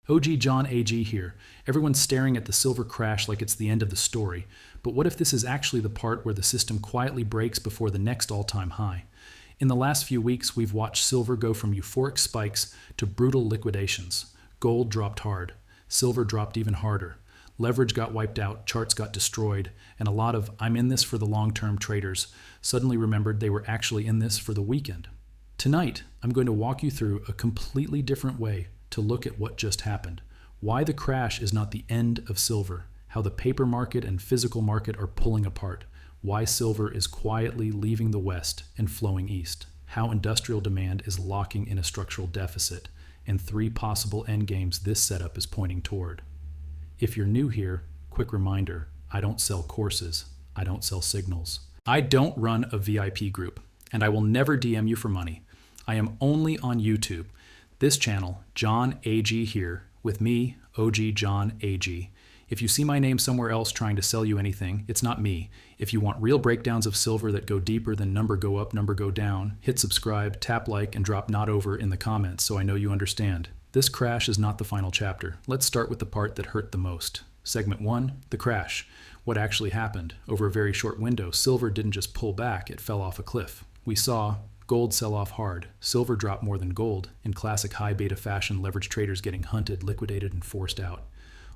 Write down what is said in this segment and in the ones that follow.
OG John AG here. Everyone's staring at the silver crash like it's the end of the story. But what if this is actually the part where the system quietly breaks before the next all-time high? In the last few weeks, we've watched silver go from euphoric spikes to brutal liquidations. Gold dropped hard. Silver dropped even harder. Leverage got wiped out, charts got destroyed, and a lot of "I'm in this for the long-term" traders suddenly remembered they were actually in this for the weekend. Tonight, I'm going to walk you through a completely different way to look at what just happened, why the crash is not the end of silver, how the paper market and physical market are pulling apart, why silver is quietly leaving the West and flowing east, how industrial demand is locking in a structural deficit, and 3 possible endgames this setup is pointing toward. If you're new here, quick reminder, I don't sell courses, I don't sell signals. I don't run a VIP group, and I will never DM you for money. I am only on YouTube. This channel, John AG here, with me, OG John AG. If you see my name somewhere else trying to sell you anything, it's not me. If you want real breakdowns of silver that go deeper than number go up, number go down, hit subscribe, tap like, and drop "not over" in the comments so I know you understand. This crash is not the final chapter. Let's start with the part that hurt the most. Segment 1, the crash. What actually happened? Over a very short window, silver didn't just pull back, it fell off a cliff. We saw gold sell off hard, silver drop more than gold, in classic high beta fashion, leverage traders getting hunted, liquidated, and forced out.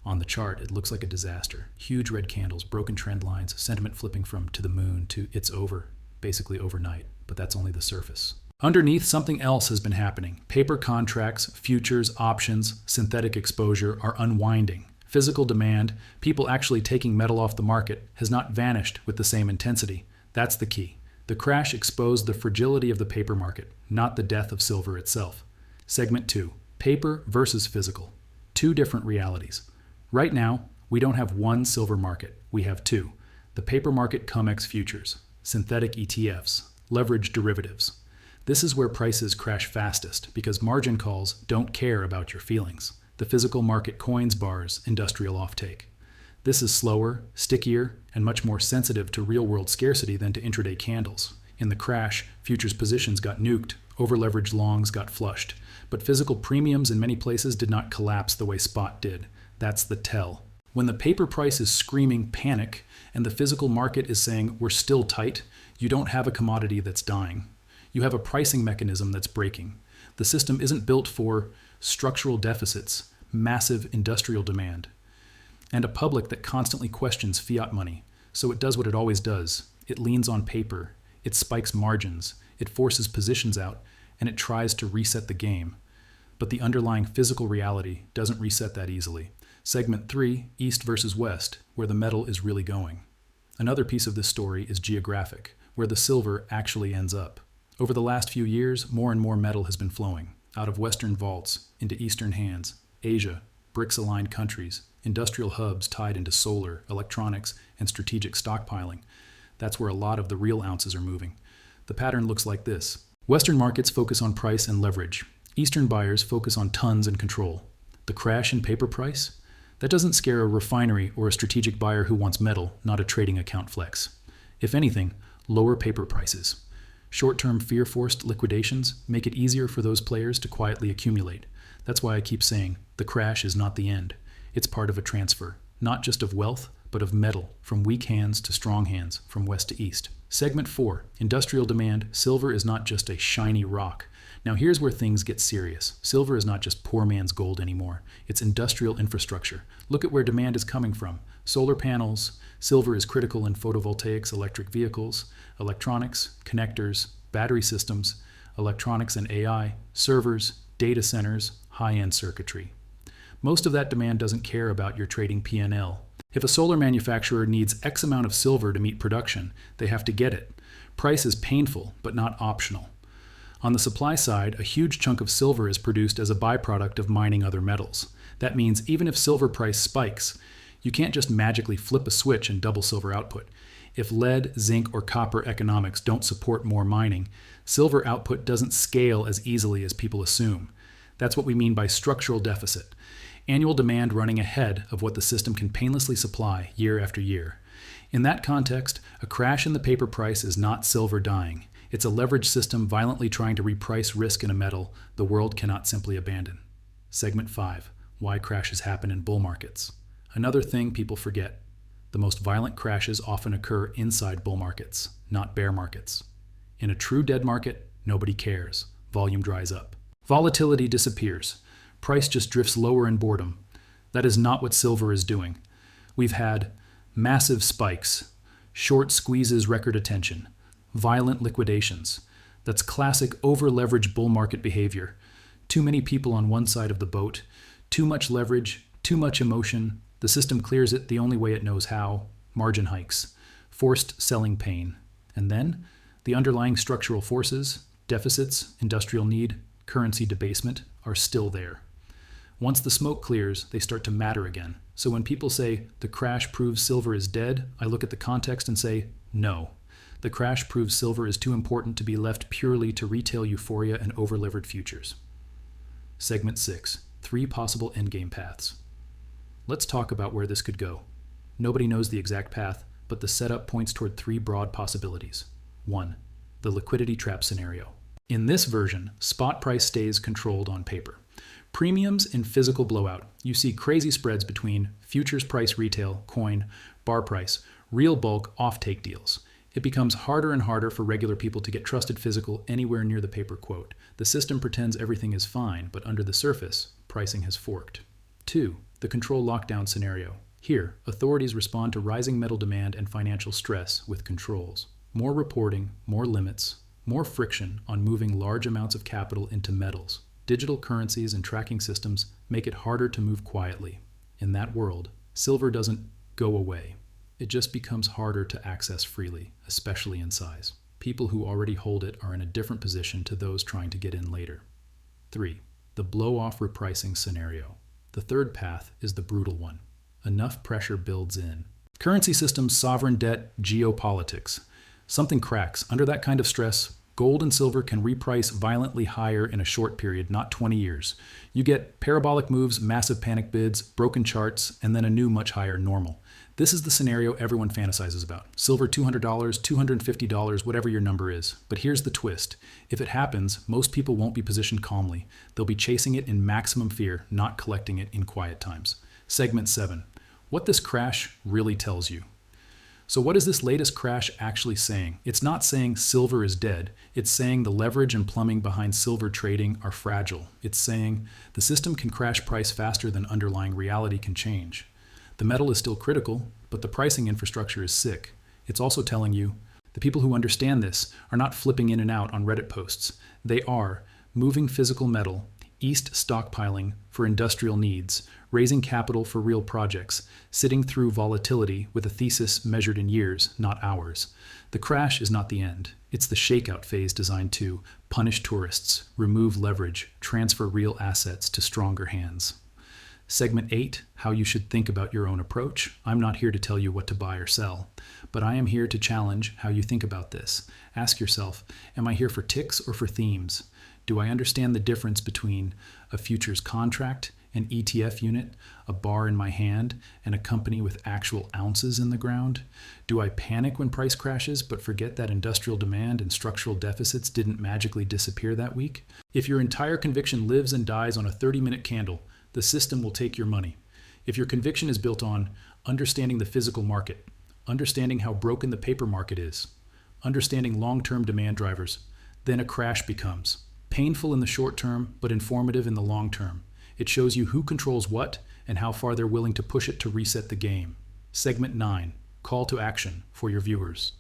On the chart, it looks like a disaster. Huge red candles, broken trend lines, sentiment flipping from "to the moon" to "it's over," basically overnight, but that's only the surface. Underneath, something else has been happening. Paper contracts, futures, options, synthetic exposure are unwinding. Physical demand, people actually taking metal off the market, has not vanished with the same intensity. That's the key. The crash exposed the fragility of the paper market, not the death of silver itself. Segment 2, paper versus physical. 2 different realities. Right now, we don't have one silver market. We have 2. The paper market COMEX futures, synthetic ETFs, leverage derivatives. This is where prices crash fastest because margin calls don't care about your feelings. The physical market coins, bars, industrial offtake. This is slower, stickier, and much more sensitive to real-world scarcity than to intraday candles. In the crash, futures positions got nuked, over-leveraged longs got flushed, but physical premiums in many places did not collapse the way spot did. That's the tell. When the paper price is screaming panic and the physical market is saying we're still tight, you don't have a commodity that's dying. You have a pricing mechanism that's breaking. The system isn't built for structural deficits, massive industrial demand, and a public that constantly questions fiat money. So it does what it always does. It leans on paper, it spikes margins, it forces positions out, and it tries to reset the game. But the underlying physical reality doesn't reset that easily. Segment 3, East versus West, where the metal is really going. Another piece of this story is geographic, where the silver actually ends up. Over the last few years, more and more metal has been flowing, out of Western vaults, into Eastern hands, Asia, BRICS-aligned countries, industrial hubs tied into solar, electronics, and strategic stockpiling. That's where a lot of the real ounces are moving. The pattern looks like this. Western markets focus on price and leverage. Eastern buyers focus on tons and control. The crash in paper price? That doesn't scare a refinery or a strategic buyer who wants metal, not a trading account flex. If anything, lower paper prices. Short-term fear-forced liquidations make it easier for those players to quietly accumulate. That's why I keep saying, the crash is not the end. It's part of a transfer, not just of wealth, but of metal, from weak hands to strong hands, from west to east. Segment 4, industrial demand. Silver is not just a shiny rock. Now here's where things get serious. Silver is not just poor man's gold anymore. It's industrial infrastructure. Look at where demand is coming from. Solar panels. Silver is critical in photovoltaics, electric vehicles, electronics, connectors, battery systems, electronics and AI, servers, data centers, high-end circuitry. Most of that demand doesn't care about your trading P&L. If a solar manufacturer needs X amount of silver to meet production, they have to get it. Price is painful, but not optional. On the supply side, a huge chunk of silver is produced as a byproduct of mining other metals. That means even if silver price spikes, you can't just magically flip a switch and double silver output. If lead, zinc, or copper economics don't support more mining, silver output doesn't scale as easily as people assume. That's what we mean by structural deficit. Annual demand running ahead of what the system can painlessly supply year after year. In that context, a crash in the paper price is not silver dying. It's a leveraged system violently trying to reprice risk in a metal the world cannot simply abandon. Segment 5. Why crashes happen in bull markets. Another thing people forget. The most violent crashes often occur inside bull markets, not bear markets. In a true dead market, nobody cares. Volume dries up. Volatility disappears. Price just drifts lower in boredom. That is not what silver is doing. We've had massive spikes, short squeezes record attention, violent liquidations. That's classic over-leveraged bull market behavior. Too many people on one side of the boat, too much leverage, too much emotion. The system clears it the only way it knows how. Margin hikes, forced selling pain. And then, the underlying structural forces, deficits, industrial need, currency debasement, are still there. Once the smoke clears, they start to matter again. So when people say, the crash proves silver is dead, I look at the context and say, no. The crash proves silver is too important to be left purely to retail euphoria and over-levered futures. Segment 6. 3 possible endgame paths. Let's talk about where this could go. Nobody knows the exact path, but the setup points toward 3 broad possibilities. 1. The liquidity trap scenario. In this version, spot price stays controlled on paper. Premiums in physical blowout. You see crazy spreads between futures price retail, coin, bar price, real bulk offtake deals. It becomes harder and harder for regular people to get trusted physical anywhere near the paper quote. The system pretends everything is fine, but under the surface, pricing has forked. 2. The control lockdown scenario. Here, authorities respond to rising metal demand and financial stress with controls. More reporting, more limits, more friction on moving large amounts of capital into metals. Digital currencies and tracking systems make it harder to move quietly. In that world, silver doesn't go away. It just becomes harder to access freely, especially in size. People who already hold it are in a different position to those trying to get in later. 3. The blow-off repricing scenario. The third path is the brutal one. Enough pressure builds in. Currency systems, sovereign debt, geopolitics. Something cracks. Under that kind of stress, gold and silver can reprice violently higher in a short period, not 20 years. You get parabolic moves, massive panic bids, broken charts, and then a new much higher normal. This is the scenario everyone fantasizes about. Silver $200, $250, whatever your number is. But here's the twist. If it happens, most people won't be positioned calmly. They'll be chasing it in maximum fear, not collecting it in quiet times. Segment 7. What this crash really tells you. So what is this latest crash actually saying? It's not saying silver is dead. It's saying the leverage and plumbing behind silver trading are fragile. It's saying the system can crash price faster than underlying reality can change. The metal is still critical, but the pricing infrastructure is sick. It's also telling you the people who understand this are not flipping in and out on Reddit posts. They are moving physical metal, east stockpiling for industrial needs, raising capital for real projects, sitting through volatility with a thesis measured in years, not hours. The crash is not the end. It's the shakeout phase designed to punish tourists, remove leverage, transfer real assets to stronger hands. Segment 8, how you should think about your own approach. I'm not here to tell you what to buy or sell, but I am here to challenge how you think about this. Ask yourself, am I here for ticks or for themes? Do I understand the difference between a futures contract, an ETF unit, a bar in my hand, and a company with actual ounces in the ground? Do I panic when price crashes but forget that industrial demand and structural deficits didn't magically disappear that week? If your entire conviction lives and dies on a 30-minute candle, the system will take your money. If your conviction is built on understanding the physical market, understanding how broken the paper market is, understanding long-term demand drivers, then a crash becomes painful in the short term, but informative in the long term. It shows you who controls what and how far they're willing to push it to reset the game. Segment 9, call to action for your viewers.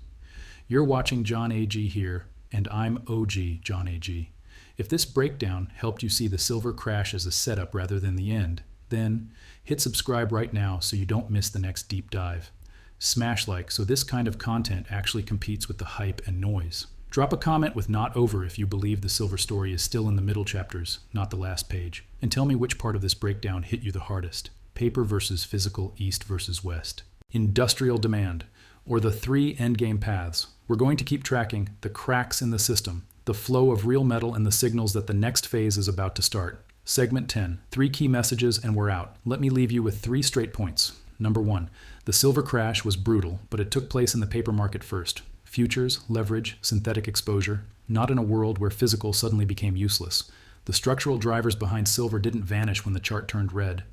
You're watching John A.G. here, and I'm OG John A.G. If this breakdown helped you see the silver crash as a setup rather than the end, then hit subscribe right now so you don't miss the next deep dive. Smash like so this kind of content actually competes with the hype and noise. Drop a comment with "not over" if you believe the silver story is still in the middle chapters, not the last page. And tell me which part of this breakdown hit you the hardest. Paper versus physical, east versus west. Industrial demand, or the 3 endgame paths. We're going to keep tracking the cracks in the system, the flow of real metal, and the signals that the next phase is about to start. Segment 10, 3 key messages and we're out. Let me leave you with 3 straight points. Number 1, the silver crash was brutal, but it took place in the paper market first. Futures, leverage, synthetic exposure, not in a world where physical suddenly became useless. The structural drivers behind silver didn't vanish when the chart turned red.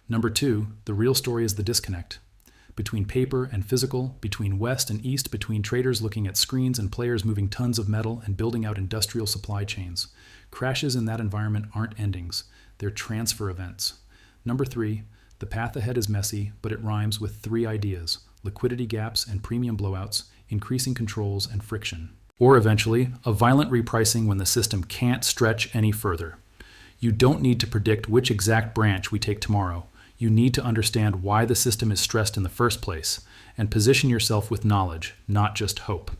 Number 2, the real story is the disconnect. Between paper and physical, between West and East, between traders looking at screens and players moving tons of metal and building out industrial supply chains. Crashes in that environment aren't endings, they're transfer events. Number 3, the path ahead is messy, but it rhymes with 3 ideas: liquidity gaps and premium blowouts, increasing controls and friction. Or eventually, a violent repricing when the system can't stretch any further. You don't need to predict which exact branch we take tomorrow. You need to understand why the system is stressed in the first place, and position yourself with knowledge, not just hope.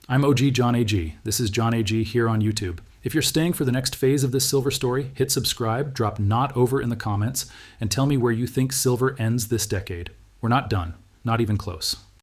I'm OG John AG. This is John AG here on YouTube. If you're staying for the next phase of this silver story, hit subscribe, drop "not over" in the comments, and tell me where you think silver ends this decade. We're not done, not even close.